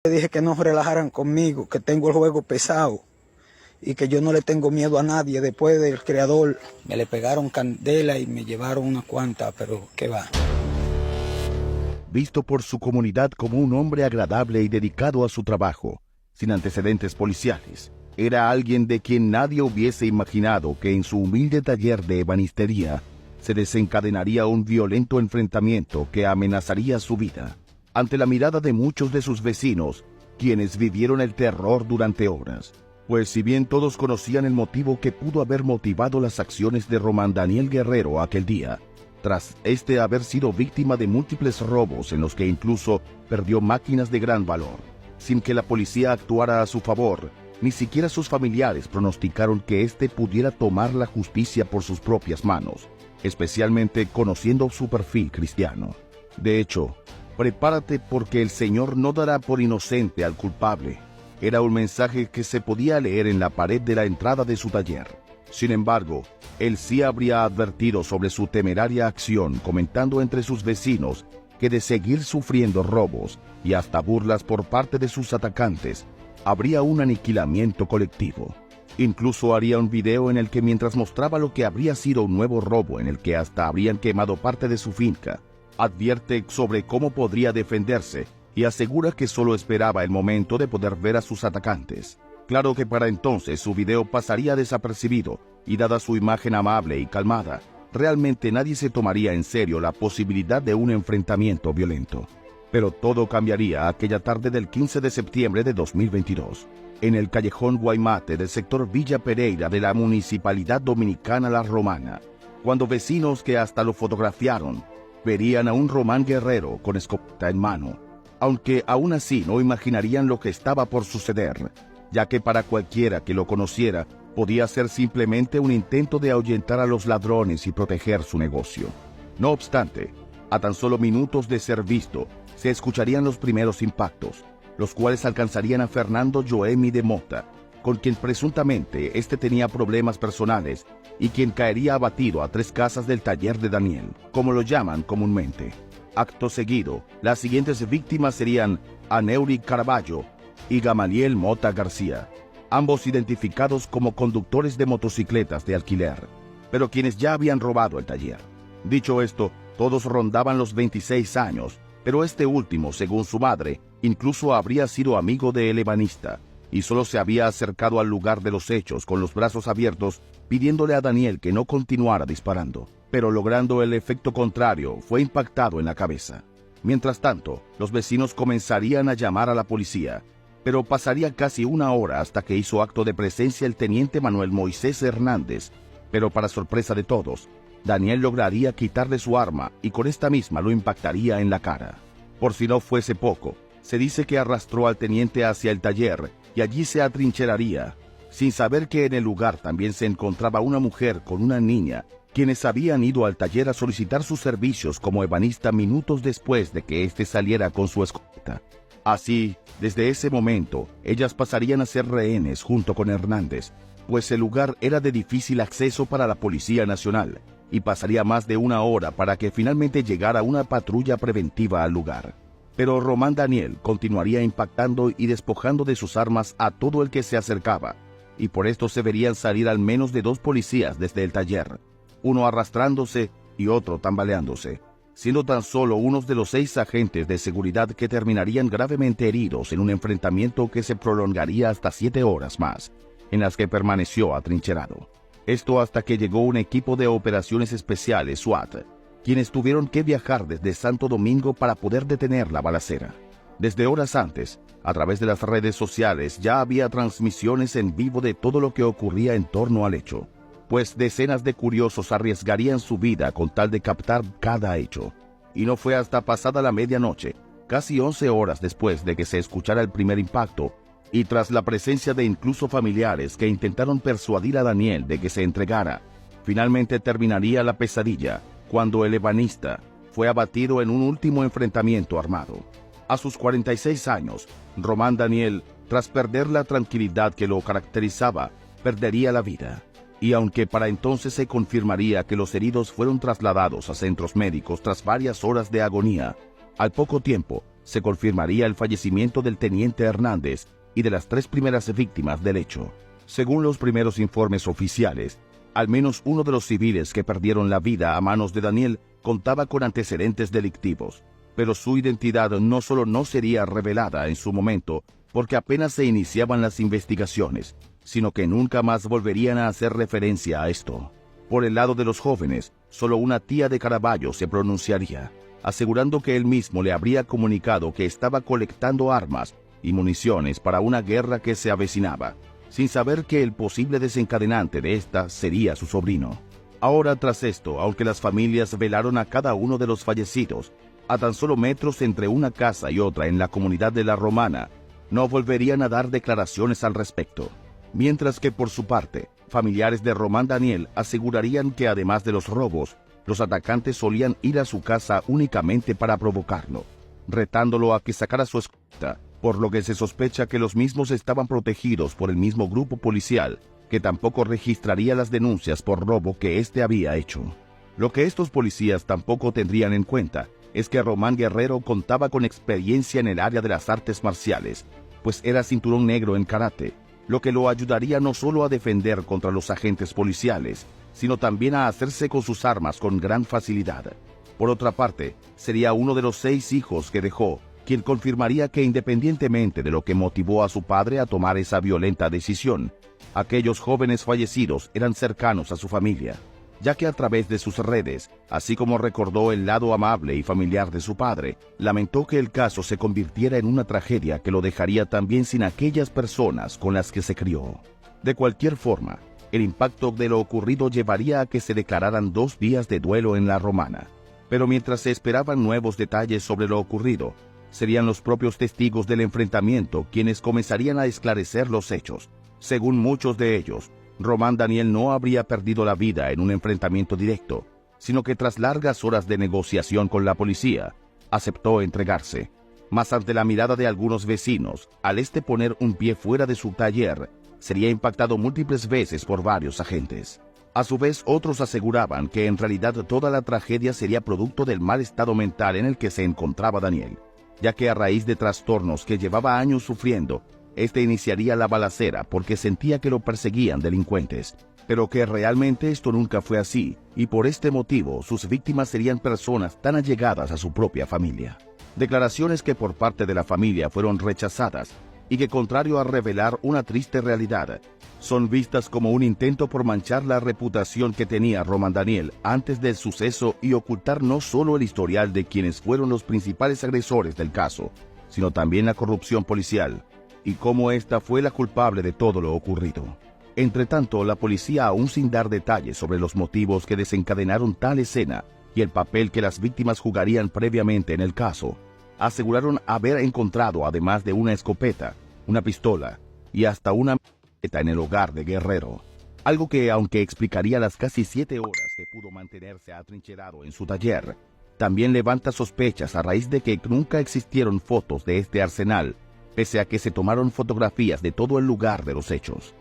Le dije que no relajaran conmigo, que tengo el juego pesado y que yo no le tengo miedo a nadie. Después del creador me le pegaron candela y me llevaron unas cuantas, pero qué va. Visto por su comunidad como un hombre agradable y dedicado a su trabajo, sin antecedentes policiales, era alguien de quien nadie hubiese imaginado que en su humilde taller de ebanistería se desencadenaría un violento enfrentamiento que amenazaría su vida. Ante la mirada de muchos de sus vecinos, quienes vivieron el terror durante horas. Pues si bien todos conocían el motivo que pudo haber motivado las acciones de Román Daniel Guerrero aquel día, tras este haber sido víctima de múltiples robos en los que incluso perdió máquinas de gran valor, sin que la policía actuara a su favor, ni siquiera sus familiares pronosticaron que éste pudiera tomar la justicia por sus propias manos, especialmente conociendo su perfil cristiano. De hecho, prepárate porque el Señor no dará por inocente al culpable. Era un mensaje que se podía leer en la pared de la entrada de su taller. Sin embargo, él sí habría advertido sobre su temeraria acción, comentando entre sus vecinos que de seguir sufriendo robos y hasta burlas por parte de sus atacantes, habría un aniquilamiento colectivo. Incluso haría un video en el que mientras mostraba lo que habría sido un nuevo robo en el que hasta habrían quemado parte de su finca, advierte sobre cómo podría defenderse y asegura que solo esperaba el momento de poder ver a sus atacantes. Claro que para entonces su video pasaría desapercibido y dada su imagen amable y calmada, realmente nadie se tomaría en serio la posibilidad de un enfrentamiento violento. Pero todo cambiaría aquella tarde del 15 de septiembre de 2022, en el callejón Guaymate del sector Villa Pereira de la Municipalidad Dominicana La Romana, cuando vecinos que hasta lo fotografiaron verían a un Román Guerrero con escopeta en mano, aunque aún así no imaginarían lo que estaba por suceder, ya que para cualquiera que lo conociera podía ser simplemente un intento de ahuyentar a los ladrones y proteger su negocio. No obstante, a tan solo minutos de ser visto, se escucharían los primeros impactos, los cuales alcanzarían a Fernando Joemi de Mota, con quien presuntamente este tenía problemas personales y quien caería abatido a 3 casas del taller de Daniel, como lo llaman comúnmente. Acto seguido, las siguientes víctimas serían Aneuri Caraballo y Gamaliel Mota García, ambos identificados como conductores de motocicletas de alquiler, pero quienes ya habían robado el taller. Dicho esto, todos rondaban los 26 años, pero este último, según su madre, incluso habría sido amigo del ebanista, y solo se había acercado al lugar de los hechos con los brazos abiertos, pidiéndole a Daniel que no continuara disparando, pero logrando el efecto contrario, fue impactado en la cabeza. Mientras tanto, los vecinos comenzarían a llamar a la policía, pero pasaría casi 1 hora hasta que hizo acto de presencia el teniente Manuel Moisés Hernández, pero para sorpresa de todos, Daniel lograría quitarle su arma y con esta misma lo impactaría en la cara. Por si no fuese poco, se dice que arrastró al teniente hacia el taller y allí se atrincheraría, sin saber que en el lugar también se encontraba una mujer con una niña, quienes habían ido al taller a solicitar sus servicios como ebanista minutos después de que éste saliera con su escopeta. Así, desde ese momento, ellas pasarían a ser rehenes junto con Hernández, pues el lugar era de difícil acceso para la Policía Nacional, y pasaría más de 1 hora para que finalmente llegara una patrulla preventiva al lugar. Pero Román Daniel continuaría impactando y despojando de sus armas a todo el que se acercaba, y por esto se verían salir al menos de 2 policías desde el taller, uno arrastrándose y otro tambaleándose, siendo tan solo unos de los 6 agentes de seguridad que terminarían gravemente heridos en un enfrentamiento que se prolongaría hasta 7 horas más, en las que permaneció atrincherado. Esto hasta que llegó un equipo de operaciones especiales SWAT, quienes tuvieron que viajar desde Santo Domingo para poder detener la balacera. Desde horas antes, a través de las redes sociales ya había transmisiones en vivo de todo lo que ocurría en torno al hecho, pues decenas de curiosos arriesgarían su vida con tal de captar cada hecho. Y no fue hasta pasada la medianoche, casi 11 horas después de que se escuchara el primer impacto, y tras la presencia de incluso familiares que intentaron persuadir a Daniel de que se entregara, finalmente terminaría la pesadilla, cuando el ebanista fue abatido en un último enfrentamiento armado. A sus 46 años, Román Daniel, tras perder la tranquilidad que lo caracterizaba, perdería la vida. Y aunque para entonces se confirmaría que los heridos fueron trasladados a centros médicos tras varias horas de agonía, al poco tiempo se confirmaría el fallecimiento del teniente Hernández y de las 3 primeras víctimas del hecho. Según los primeros informes oficiales, al menos uno de los civiles que perdieron la vida a manos de Daniel contaba con antecedentes delictivos, pero su identidad no solo no sería revelada en su momento porque apenas se iniciaban las investigaciones, sino que nunca más volverían a hacer referencia a esto. Por el lado de los jóvenes, solo una tía de Caraballo se pronunciaría, asegurando que él mismo le habría comunicado que estaba colectando armas y municiones para una guerra que se avecinaba, sin saber que el posible desencadenante de esta sería su sobrino. Ahora, tras esto, aunque las familias velaron a cada uno de los fallecidos, a tan solo metros entre una casa y otra en la comunidad de La Romana, no volverían a dar declaraciones al respecto. Mientras que por su parte, familiares de Román Daniel asegurarían que además de los robos, los atacantes solían ir a su casa únicamente para provocarlo, retándolo a que sacara su escopeta, por lo que se sospecha que los mismos estaban protegidos por el mismo grupo policial, que tampoco registraría las denuncias por robo que éste había hecho. Lo que estos policías tampoco tendrían en cuenta es que Román Guerrero contaba con experiencia en el área de las artes marciales, pues era cinturón negro en karate, lo que lo ayudaría no solo a defender contra los agentes policiales, sino también a hacerse con sus armas con gran facilidad. Por otra parte, sería uno de los 6 hijos que dejó, quien confirmaría que independientemente de lo que motivó a su padre a tomar esa violenta decisión, aquellos jóvenes fallecidos eran cercanos a su familia, ya que a través de sus redes, así como recordó el lado amable y familiar de su padre, lamentó que el caso se convirtiera en una tragedia que lo dejaría también sin aquellas personas con las que se crió. De cualquier forma, el impacto de lo ocurrido llevaría a que se declararan 2 días de duelo en La Romana, pero mientras se esperaban nuevos detalles sobre lo ocurrido, serían los propios testigos del enfrentamiento quienes comenzarían a esclarecer los hechos. Según muchos de ellos, Román Daniel no habría perdido la vida en un enfrentamiento directo, sino que tras largas horas de negociación con la policía, aceptó entregarse. Mas ante la mirada de algunos vecinos, al poner un pie fuera de su taller, sería impactado múltiples veces por varios agentes. A su vez, otros aseguraban que en realidad toda la tragedia sería producto del mal estado mental en el que se encontraba Daniel, ya que a raíz de trastornos que llevaba años sufriendo, iniciaría la balacera porque sentía que lo perseguían delincuentes, pero que realmente esto nunca fue así, y por este motivo sus víctimas serían personas tan allegadas a su propia familia. Declaraciones que por parte de la familia fueron rechazadas, y que contrario a revelar una triste realidad, son vistas como un intento por manchar la reputación que tenía Román Daniel antes del suceso y ocultar no solo el historial de quienes fueron los principales agresores del caso, sino también la corrupción policial, y cómo esta fue la culpable de todo lo ocurrido. Entretanto, la policía, aún sin dar detalles sobre los motivos que desencadenaron tal escena y el papel que las víctimas jugarían previamente en el caso, aseguraron haber encontrado, además de una escopeta, una pistola y hasta una en el hogar de Guerrero. Algo que, aunque explicaría las casi 7 horas que pudo mantenerse atrincherado en su taller, también levanta sospechas a raíz de que nunca existieron fotos de este arsenal, pese a que se tomaron fotografías de todo el lugar de los hechos.